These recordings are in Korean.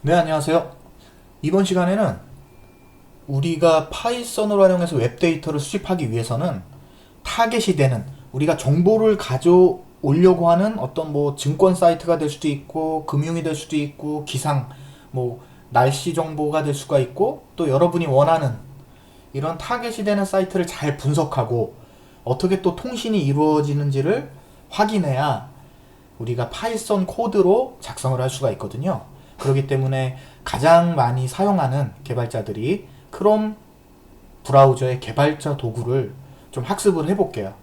네, 안녕하세요. 이번 시간에는 우리가 파이썬을 활용해서 웹데이터를 수집하기 위해서는 타겟이 되는 우리가 정보를 가져오려고 하는 어떤 뭐 증권 사이트가 될 수도 있고 금융이 될 수도 있고 기상 뭐 날씨 정보가 될 수가 있고 또 여러분이 원하는 이런 타겟이 되는 사이트를 잘 분석하고 어떻게 또 통신이 이루어지는지를 확인해야 우리가 파이썬 코드로 작성을 할 수가 있거든요. 그렇기 때문에 가장 많이 사용하는 개발자들이 크롬 브라우저의 개발자 도구를 좀 학습을 해볼게요.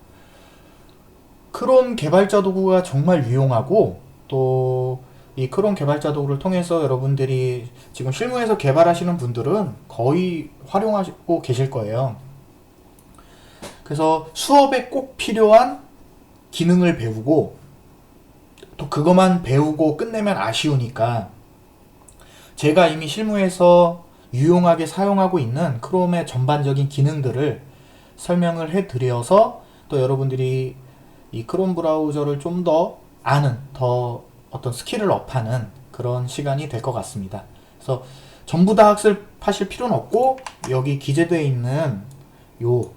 크롬 개발자 도구가 정말 유용하고 또 이 크롬 개발자 도구를 통해서 여러분들이 지금 실무에서 개발하시는 분들은 거의 활용하고 계실 거예요. 그래서 수업에 꼭 필요한 기능을 배우고 또 그것만 배우고 끝내면 아쉬우니까 제가 이미 실무에서 유용하게 사용하고 있는 크롬의 전반적인 기능들을 설명을 해드려서 또 여러분들이 이 크롬 브라우저를 좀 더 아는, 더 어떤 스킬을 업하는 그런 시간이 될 것 같습니다. 그래서 전부 다 학습하실 필요는 없고 여기 기재되어 있는 요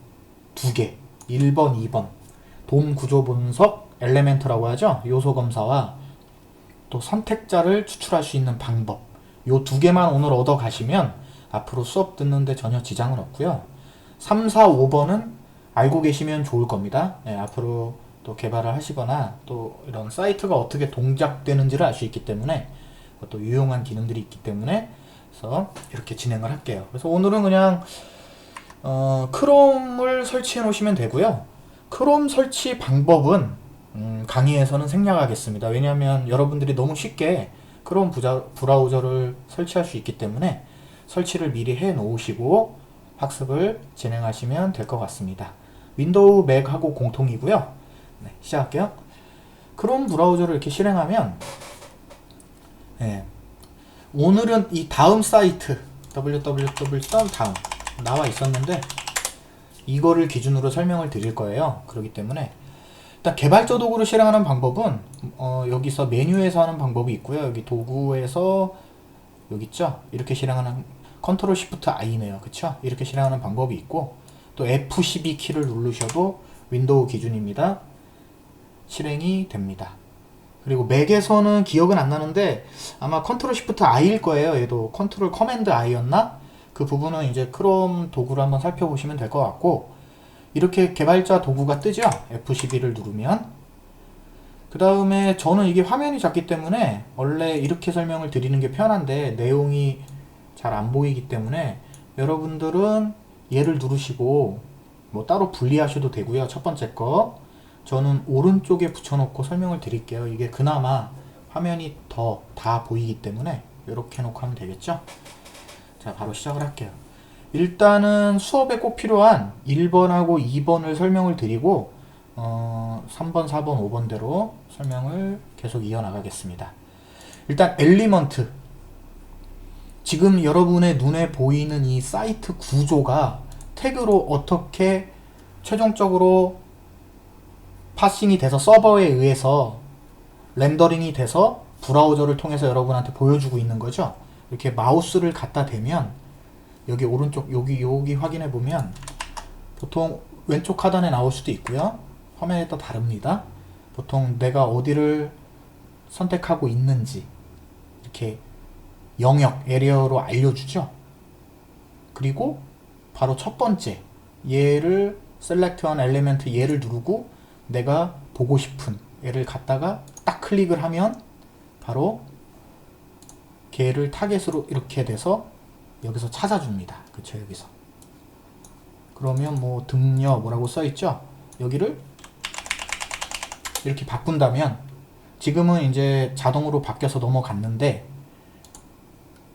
두 개, 1번, 2번 돔 구조 분석 엘레멘트라고 하죠. 요소 검사와 또 선택자를 추출할 수 있는 방법 요 두 개만 오늘 얻어 가시면 앞으로 수업 듣는데 전혀 지장은 없고요. 3, 4, 5번은 알고 계시면 좋을 겁니다. 네, 앞으로 또 개발을 하시거나 또 이런 사이트가 어떻게 동작되는지를 알 수 있기 때문에 또 유용한 기능들이 있기 때문에 그래서 이렇게 진행을 할게요. 그래서 오늘은 그냥 크롬을 설치해 놓으시면 되고요. 크롬 설치 방법은 강의에서는 생략하겠습니다. 왜냐하면 여러분들이 너무 쉽게 크롬 브라우저를 설치할 수 있기 때문에 설치를 미리 해 놓으시고 학습을 진행하시면 될 것 같습니다. 윈도우 맥하고 공통이고요. 네, 시작할게요. 크롬 브라우저를 이렇게 실행하면 네, 오늘은 이 다음 사이트 www.다음 나와 있었는데 이거를 기준으로 설명을 드릴 거예요. 그렇기 때문에 일단 개발자 도구를 실행하는 방법은 여기서 메뉴에서 하는 방법이 있고요. 여기 도구에서 여기 있죠. 이렇게 실행하는 컨트롤 시프트 I네요. 그쵸? 이렇게 실행하는 방법이 있고 또 F12 키를 누르셔도 윈도우 기준입니다. 실행이 됩니다. 그리고 맥에서는 기억은 안 나는데 아마 컨트롤 시프트 I일 거예요. 얘도 컨트롤 커맨드 I였나? 그 부분은 이제 크롬 도구를 한번 살펴보시면 될 것 같고 이렇게 개발자 도구가 뜨죠. F12를 누르면 그 다음에 저는 이게 화면이 작기 때문에 원래 이렇게 설명을 드리는 게 편한데 내용이 잘 안 보이기 때문에 여러분들은 얘를 누르시고 뭐 따로 분리하셔도 되고요. 첫 번째 거 저는 오른쪽에 붙여놓고 설명을 드릴게요. 이게 그나마 화면이 더 다 보이기 때문에 이렇게 해놓고 하면 되겠죠. 자, 바로 시작을 할게요. 일단은 수업에 꼭 필요한 1번하고 2번을 설명을 드리고 3번, 4번, 5번대로 설명을 계속 이어나가겠습니다. 일단 엘리먼트 지금 여러분의 눈에 보이는 이 사이트 구조가 태그로 어떻게 최종적으로 파싱이 돼서 서버에 의해서 렌더링이 돼서 브라우저를 통해서 여러분한테 보여주고 있는 거죠. 이렇게 마우스를 갖다 대면 여기 오른쪽 여기 확인해 보면 보통 왼쪽 하단에 나올 수도 있고요. 화면에 따라 다릅니다. 보통 내가 어디를 선택하고 있는지 이렇게 영역 에리어로 알려주죠. 그리고 바로 첫 번째 얘를 select on element 얘를 누르고 내가 보고 싶은 얘를 갖다가 딱 클릭을 하면 바로 걔를 타겟으로 이렇게 돼서 여기서 찾아줍니다. 그쵸, 여기서. 그러면 뭐 등려 뭐라고 써있죠? 여기를 이렇게 바꾼다면 지금은 이제 자동으로 바뀌어서 넘어갔는데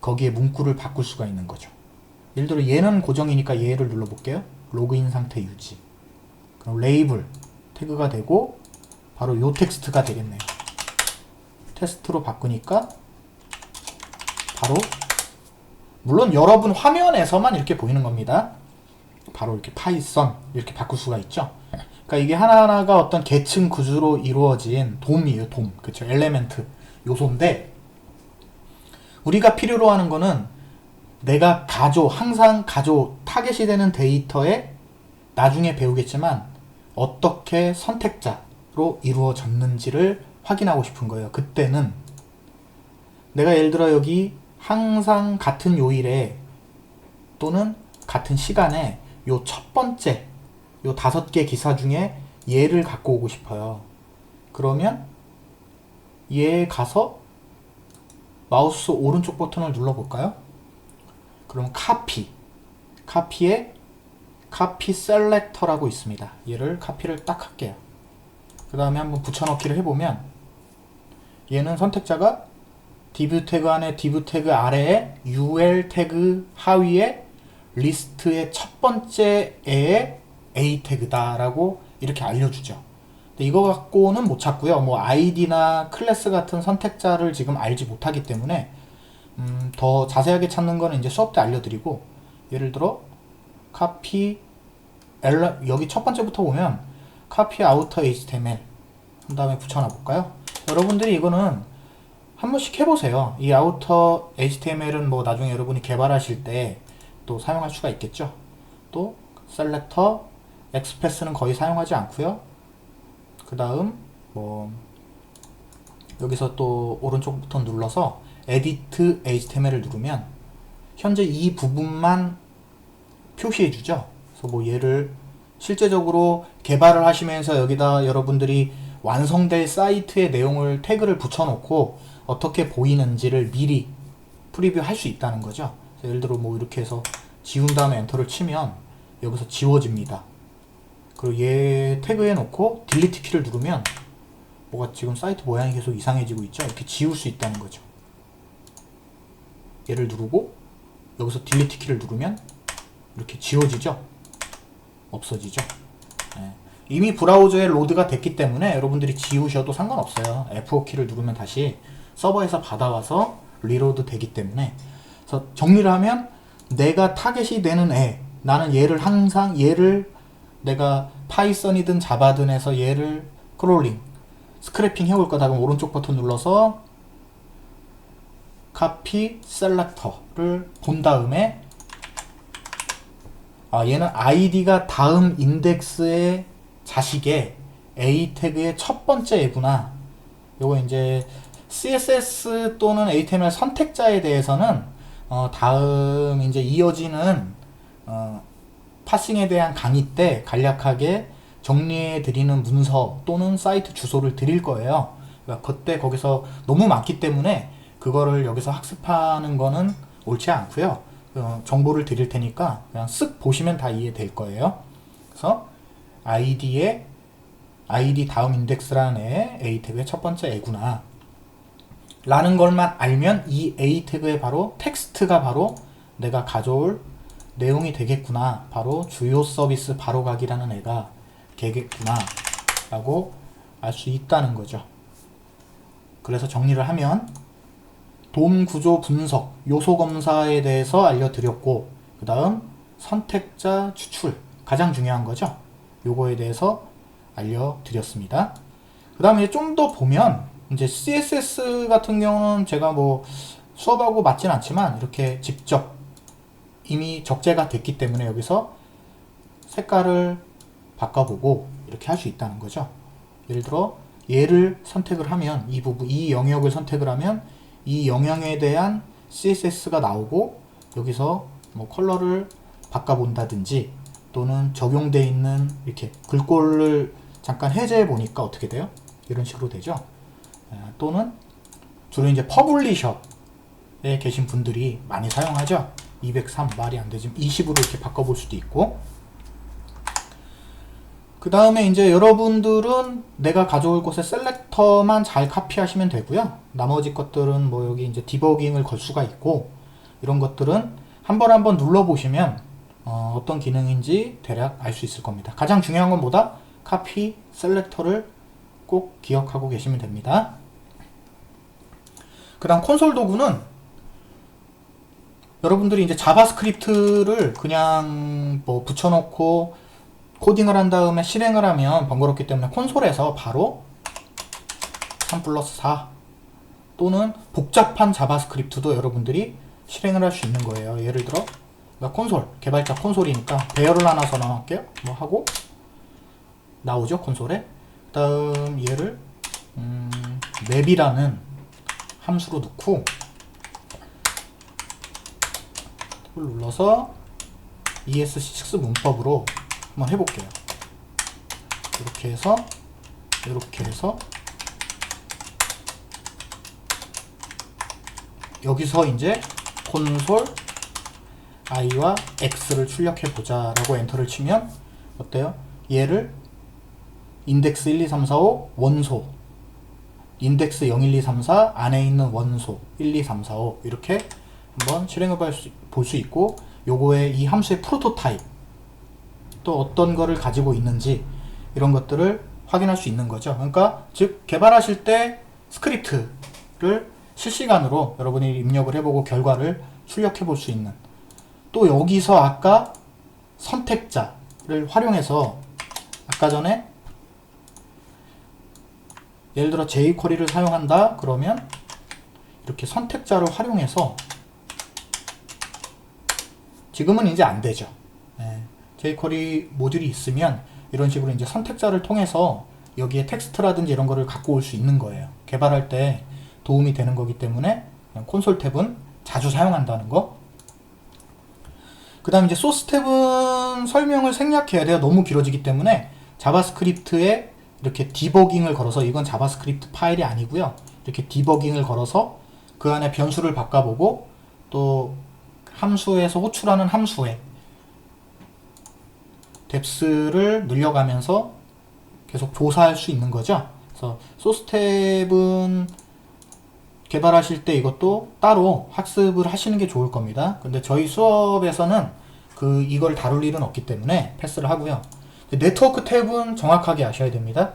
거기에 문구를 바꿀 수가 있는 거죠. 예를 들어 얘는 고정이니까 얘를 눌러볼게요. 로그인 상태 유지. 그럼 레이블 태그가 되고 바로 요 텍스트가 되겠네요. 테스트로 바꾸니까 바로 물론 여러분 화면에서만 이렇게 보이는 겁니다. 바로 이렇게 파이썬 이렇게 바꿀 수가 있죠. 그러니까 이게 하나하나가 어떤 계층 구조로 이루어진 돔이에요. 돔. 그쵸. 엘레멘트 요소인데 우리가 필요로 하는 거는 내가 항상 타겟이 되는 데이터에 나중에 배우겠지만 어떻게 선택자로 이루어졌는지를 확인하고 싶은 거예요. 그때는 내가 예를 들어 여기 항상 같은 요일에 또는 같은 시간에 요 첫 번째 요 5개 기사 중에 얘를 갖고 오고 싶어요. 그러면 얘에 가서 마우스 오른쪽 버튼을 눌러볼까요? 그럼 카피에 카피 셀렉터라고 있습니다. 얘를 카피를 딱 할게요. 그 다음에 한번 붙여넣기를 해보면 얘는 선택자가 div 태그 안에 div 태그 아래에 ul 태그 하위에 리스트의 첫 번째에 a 태그다 라고 이렇게 알려주죠. 근데 이거 갖고는 못 찾고요. 뭐 id나 클래스 같은 선택자를 지금 알지 못하기 때문에 더 자세하게 찾는 거는 이제 수업 때 알려드리고, 예를 들어 copy 여기 첫 번째부터 보면 copy outer html 한 다음에 붙여놔 볼까요? 여러분들이 이거는 한 번씩 해보세요. 이 outer html은 뭐 나중에 여러분이 개발하실 때 또 사용할 수가 있겠죠. 또 selector express는 거의 사용하지 않고요. 그 다음 뭐 여기서 또 오른쪽 버튼 눌러서 edit html을 누르면 현재 이 부분만 표시해 주죠. 그래서 뭐 얘를 실제적으로 개발을 하시면서 여기다 여러분들이 완성될 사이트의 내용을 태그를 붙여놓고 어떻게 보이는지를 미리 프리뷰 할 수 있다는 거죠. 예를 들어 뭐 이렇게 해서 지운 다음에 엔터를 치면 여기서 지워집니다. 그리고 얘 태그해 놓고 딜리트 키를 누르면 뭐가 지금 사이트 모양이 계속 이상해지고 있죠. 이렇게 지울 수 있다는 거죠. 얘를 누르고 여기서 딜리트 키를 누르면 이렇게 지워지죠. 없어지죠. 네. 이미 브라우저에 로드가 됐기 때문에 여러분들이 지우셔도 상관없어요. F5 키를 누르면 다시 서버에서 받아와서 리로드 되기 때문에. 그래서 정리를 하면 내가 타겟이 되는 나는 얘를 내가 파이썬이든 자바든 해서 얘를 스크래핑 해올 거다. 그럼 오른쪽 버튼 눌러서 copy selector를 본 다음에 얘는 id가 다음 인덱스의 자식의 a 태그의 첫 번째 애구나. 요거 이제 css 또는 html 선택자에 대해서는 다음 이제 이어지는 파싱에 대한 강의 때 간략하게 정리해 드리는 문서 또는 사이트 주소를 드릴 거예요. 그러니까 그때 거기서 너무 많기 때문에 그거를 여기서 학습하는 거는 옳지 않고요. 정보를 드릴 테니까 그냥 쓱 보시면 다 이해될 거예요. 그래서 ID 다음 인덱스라는 애 A 태그의 첫 번째 애구나 라는 걸만 알면 이 A 태그의 바로 텍스트가 바로 내가 가져올 내용이 되겠구나. 바로 주요 서비스 바로가기라는 애가 되겠구나 라고 알 수 있다는 거죠. 그래서 정리를 하면 DOM 구조 분석, 요소 검사에 대해서 알려드렸고, 그 다음 선택자 추출, 가장 중요한 거죠. 요거에 대해서 알려드렸습니다. 그 다음에 좀 더 보면 이제 CSS 같은 경우는 제가 뭐 수업하고 맞진 않지만 이렇게 직접 이미 적재가 됐기 때문에 여기서 색깔을 바꿔보고 이렇게 할 수 있다는 거죠. 예를 들어 얘를 선택을 하면 이 영역을 선택을 하면 이 영역에 대한 CSS가 나오고 여기서 뭐 컬러를 바꿔본다든지 또는 적용되어 있는 이렇게 글꼴을 잠깐 해제해 보니까 어떻게 돼요? 이런 식으로 되죠. 또는 주로 이제 퍼블리셔에 계신 분들이 많이 사용하죠. 203 말이 안 되지만 20으로 이렇게 바꿔볼 수도 있고, 그 다음에 이제 여러분들은 내가 가져올 곳에 셀렉터만 잘 카피하시면 되고요. 나머지 것들은 뭐 여기 이제 디버깅을 걸 수가 있고, 이런 것들은 한 번 눌러보시면 어떤 기능인지 대략 알 수 있을 겁니다. 가장 중요한 건 뭐다? 카피 셀렉터를 꼭 기억하고 계시면 됩니다. 그 다음 콘솔 도구는 여러분들이 이제 자바스크립트를 그냥 뭐 붙여놓고 코딩을 한 다음에 실행을 하면 번거롭기 때문에 콘솔에서 바로 3+4 또는 복잡한 자바스크립트도 여러분들이 실행을 할 수 있는 거예요. 예를 들어 콘솔, 개발자 콘솔이니까 배열을 하나 선언할게요. 뭐 하고 나오죠, 콘솔에. 그 다음 얘를 맵이라는 함수로 넣고 탭을 눌러서 ESC6 문법으로 한번 해볼게요. 이렇게 해서 여기서 이제 콘솔 i와 x를 출력해 보자 라고 엔터를 치면 어때요? 얘를 인덱스 1, 2, 3, 4, 5 원소, 인덱스 0, 1, 2, 3, 4 안에 있는 원소 1, 2, 3, 4, 5 이렇게 한번 실행해 볼 수 있고, 요거의 이 함수의 프로토타입 또 어떤 거를 가지고 있는지 이런 것들을 확인할 수 있는 거죠. 그러니까 즉 개발하실 때 스크립트를 실시간으로 여러분이 입력을 해보고 결과를 출력해 볼 수 있는, 또 여기서 아까 선택자를 활용해서 아까 전에 예를 들어 jQuery를 사용한다 그러면 이렇게 선택자를 활용해서, 지금은 이제 안 되죠. jQuery 모듈이 있으면 이런 식으로 이제 선택자를 통해서 여기에 텍스트라든지 이런 거를 갖고 올 수 있는 거예요. 개발할 때 도움이 되는 거기 때문에 콘솔 탭은 자주 사용한다는 거. 그 다음 이제 소스 탭은 설명을 생략해야 돼요. 너무 길어지기 때문에 자바스크립트에 이렇게 디버깅을 걸어서, 이건 자바스크립트 파일이 아니고요. 이렇게 디버깅을 걸어서 그 안에 변수를 바꿔보고 또 함수에서 호출하는 함수에 뎁스를 늘려가면서 계속 조사할 수 있는 거죠. 그래서 소스 탭은 개발하실 때 이것도 따로 학습을 하시는 게 좋을 겁니다. 근데 저희 수업에서는 이걸 다룰 일은 없기 때문에 패스를 하고요. 네트워크 탭은 정확하게 아셔야 됩니다.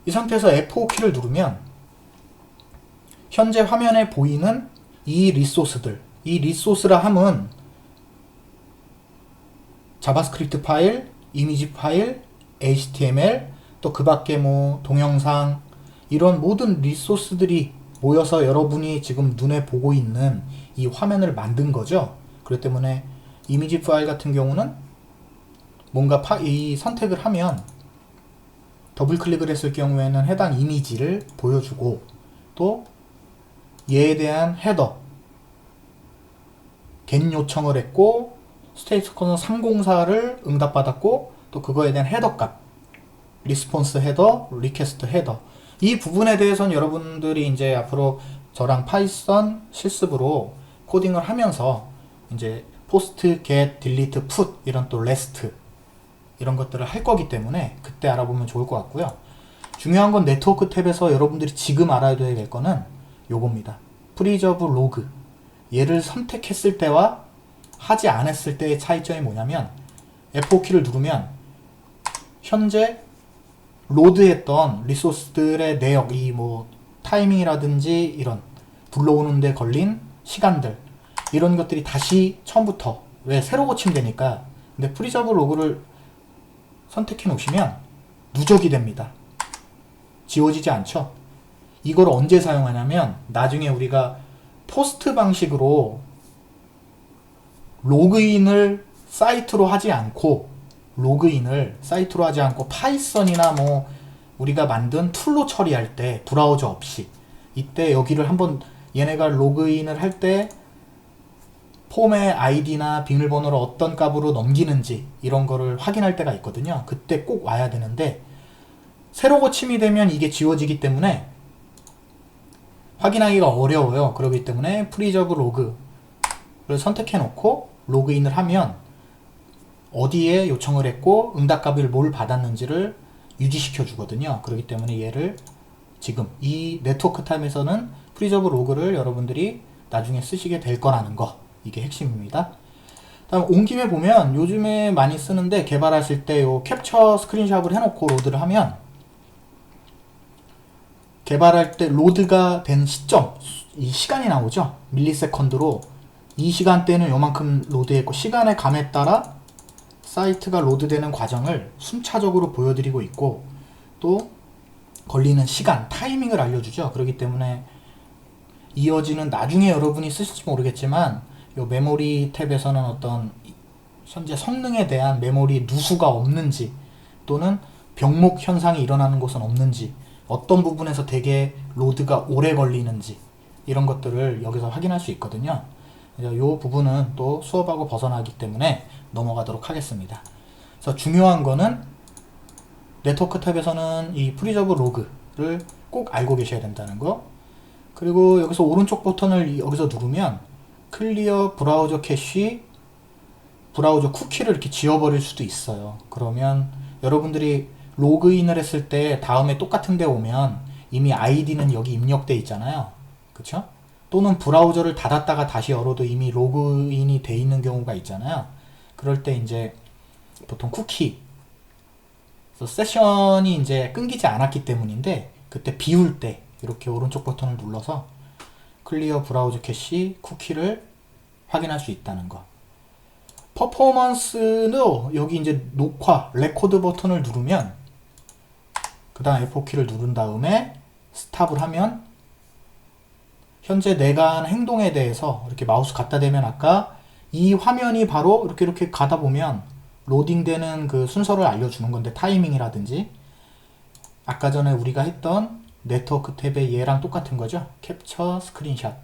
이 상태에서 F5키를 누르면 현재 화면에 보이는 이 리소스들, 이 리소스라 함은 자바스크립트 파일, 이미지 파일, HTML, 또 그 밖에 뭐 동영상, 이런 모든 리소스들이 모여서 여러분이 지금 눈에 보고 있는 이 화면을 만든 거죠. 그렇기 때문에 이미지 파일 같은 경우는 뭔가 이 선택을 하면 더블 클릭을 했을 경우에는 해당 이미지를 보여주고, 또 얘에 대한 헤더 get 요청을 했고 스테이트 코너 304를 응답받았고, 또 그거에 대한 헤더 값, 리스폰스 헤더, 리퀘스트 헤더, 이 부분에 대해서는 여러분들이 이제 앞으로 저랑 파이썬 실습으로 코딩을 하면서 이제 포스트, 겟, 딜리트, 풋 이런 또 레스트 이런 것들을 할 거기 때문에 그때 알아보면 좋을 것 같고요. 중요한 건 네트워크 탭에서 여러분들이 지금 알아야 될 거는 요겁니다. 프리저브 로그. 얘를 선택했을 때와 하지 않았을 때의 차이점이 뭐냐면, F5키를 누르면 현재 로드했던 리소스들의 내역, 이 뭐 타이밍이라든지 이런 불러오는데 걸린 시간들, 이런 것들이 다시 처음부터, 왜 새로 고치면 되니까. 근데 프리저브 로그를 선택해 놓으시면 누적이 됩니다. 지워지지 않죠. 이걸 언제 사용하냐면 나중에 우리가 포스트 방식으로 로그인을 사이트로 하지 않고 파이썬이나 뭐 우리가 만든 툴로 처리할 때, 브라우저 없이, 이때 여기를 한번 얘네가 로그인을 할 때 폼의 아이디나 비밀번호를 어떤 값으로 넘기는지 이런 거를 확인할 때가 있거든요. 그때 꼭 와야 되는데 새로 고침이 되면 이게 지워지기 때문에 확인하기가 어려워요. 그렇기 때문에 프리저브 로그를 선택해 놓고 로그인을 하면 어디에 요청을 했고 응답값을 뭘 받았는지를 유지시켜 주거든요. 그렇기 때문에 얘를 지금 이 네트워크 탑에서는 프리저브 로그를 여러분들이 나중에 쓰시게 될 거라는 거, 이게 핵심입니다. 다음 온 김에 보면 요즘에 많이 쓰는데, 개발하실 때 요 캡처 스크린샷을 해놓고 로드를 하면 개발할 때 로드가 된 시점, 이 시간이 나오죠. 밀리세컨드로 이 시간대는 요만큼 로드했고, 시간의 감에 따라 사이트가 로드되는 과정을 순차적으로 보여드리고 있고, 또 걸리는 시간, 타이밍을 알려주죠. 그렇기 때문에 이어지는 나중에 여러분이 쓰실지 모르겠지만 이 메모리 탭에서는 어떤 현재 성능에 대한 메모리 누수가 없는지 또는 병목 현상이 일어나는 곳은 없는지 어떤 부분에서 되게 로드가 오래 걸리는지 이런 것들을 여기서 확인할 수 있거든요. 이 부분은 또 수업하고 벗어나기 때문에 넘어가도록 하겠습니다. 그래서 중요한 거는 네트워크 탭에서는 이 프리저브 로그를 꼭 알고 계셔야 된다는 거. 그리고 여기서 오른쪽 버튼을 여기서 누르면 클리어 브라우저 캐시, 브라우저 쿠키를 이렇게 지워버릴 수도 있어요. 그러면 여러분들이 로그인을 했을 때 다음에 똑같은 데 오면 이미 아이디는 여기 입력돼 있잖아요. 그쵸? 또는 브라우저를 닫았다가 다시 열어도 이미 로그인이 돼 있는 경우가 있잖아요. 그럴 때 이제 보통 쿠키, 세션이 이제 끊기지 않았기 때문인데 그때 비울 때 이렇게 오른쪽 버튼을 눌러서 클리어 브라우저 캐시 쿠키를 확인할 수 있다는 거. 퍼포먼스는 여기 이제 녹화, 레코드 버튼을 누르면 그 다음 F4키를 누른 다음에 스탑을 하면 현재 내가 한 행동에 대해서 이렇게 마우스 갖다 대면 아까 이 화면이 바로 이렇게 가다 보면 로딩되는 그 순서를 알려주는 건데 타이밍이라든지 아까 전에 우리가 했던 네트워크 탭의 얘랑 똑같은 거죠. 캡처 스크린샷.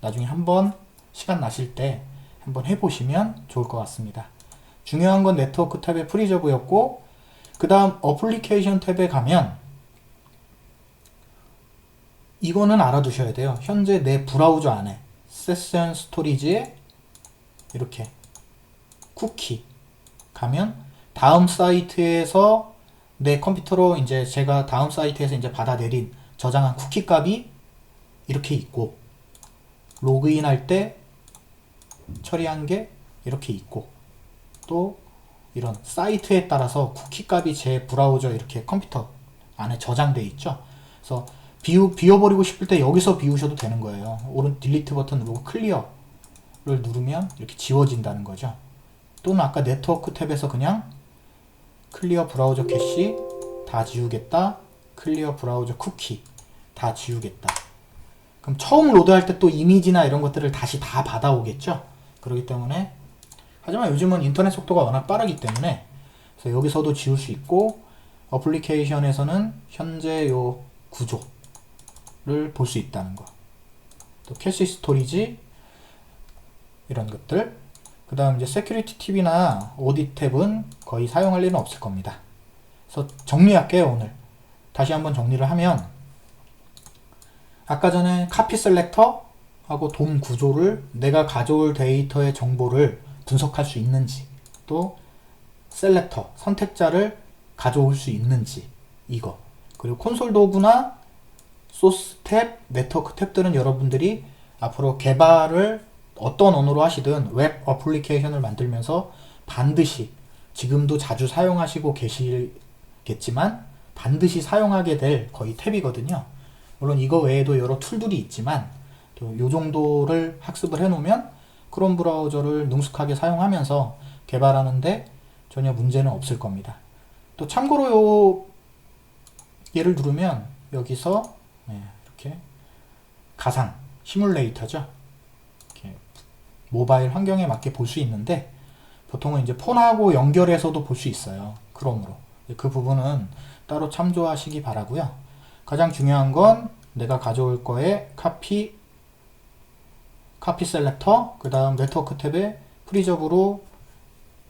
나중에 한번 시간 나실 때 한번 해보시면 좋을 것 같습니다. 중요한 건 네트워크 탭의 프리저브였고 그 다음 어플리케이션 탭에 가면 이거는 알아두셔야 돼요. 현재 내 브라우저 안에 세션 스토리지에 이렇게 쿠키 가면 다음 사이트에서 내 컴퓨터로 이제 제가 다음 사이트에서 이제 받아내린 저장한 쿠키 값이 이렇게 있고 로그인 할 때 처리한 게 이렇게 있고 또 이런 사이트에 따라서 쿠키 값이 제 브라우저 이렇게 컴퓨터 안에 저장돼 있죠. 그래서 비워버리고 싶을 때 여기서 비우셔도 되는 거예요. 오른 딜리트 버튼 누르고 클리어를 누르면 이렇게 지워진다는 거죠. 또는 아까 네트워크 탭에서 그냥 클리어 브라우저 캐시 다 지우겠다, 클리어 브라우저 쿠키 다 지우겠다. 그럼 처음 로드할 때 또 이미지나 이런 것들을 다시 다 받아오겠죠. 그렇기 때문에 하지만 요즘은 인터넷 속도가 워낙 빠르기 때문에 그래서 여기서도 지울 수 있고 어플리케이션에서는 현재 요 구조를 볼 수 있다는 거. 또 캐시 스토리지 이런 것들. 그 다음 이제 세큐리티 팁이나 오디 탭은 거의 사용할 일은 없을 겁니다. 그래서 정리할게요. 오늘 다시 한번 정리를 하면 아까 전에 카피 셀렉터 하고 돔 구조를 내가 가져올 데이터의 정보를 분석할 수 있는지 또 셀렉터 선택자를 가져올 수 있는지 이거 그리고 콘솔 도구나 소스 탭, 네트워크 탭들은 여러분들이 앞으로 개발을 어떤 언어로 하시든 웹 어플리케이션을 만들면서 반드시 지금도 자주 사용하시고 계시겠지만 반드시 사용하게 될 거의 탭이거든요. 물론 이거 외에도 여러 툴들이 있지만 또 요 정도를 학습을 해 놓으면 크롬 브라우저를 능숙하게 사용하면서 개발하는데 전혀 문제는 없을 겁니다. 또 참고로 요 얘를 누르면 여기서 이렇게 가상 시뮬레이터죠. 이렇게 모바일 환경에 맞게 볼 수 있는데 보통은 이제 폰하고 연결해서도 볼 수 있어요. 크롬으로. 그 부분은 따로 참조하시기 바라고요. 가장 중요한 건 내가 가져올 거에 카피 셀렉터, 그 다음 네트워크 탭에 프리저브로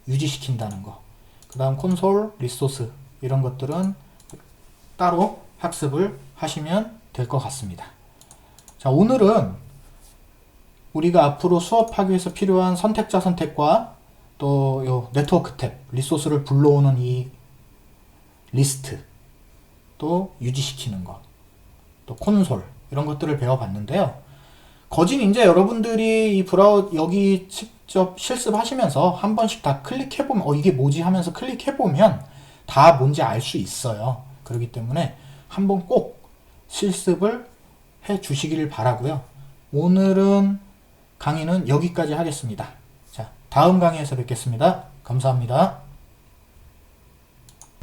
유지시킨다는 거. 그 다음 콘솔, 리소스 이런 것들은 따로 학습을 하시면 될 것 같습니다. 자, 오늘은 우리가 앞으로 수업하기 위해서 필요한 선택자 선택과 또 요 네트워크 탭, 리소스를 불러오는 이 리스트, 또 유지시키는 것, 또 콘솔 이런 것들을 배워봤는데요. 거진 이제 여러분들이 이 여기 직접 실습하시면서 한 번씩 다 클릭해보면 이게 뭐지 하면서 클릭해보면 다 뭔지 알 수 있어요. 그렇기 때문에 한번 꼭 실습을 해 주시길 바라고요. 오늘은 강의는 여기까지 하겠습니다. 자, 다음 강의에서 뵙겠습니다. 감사합니다.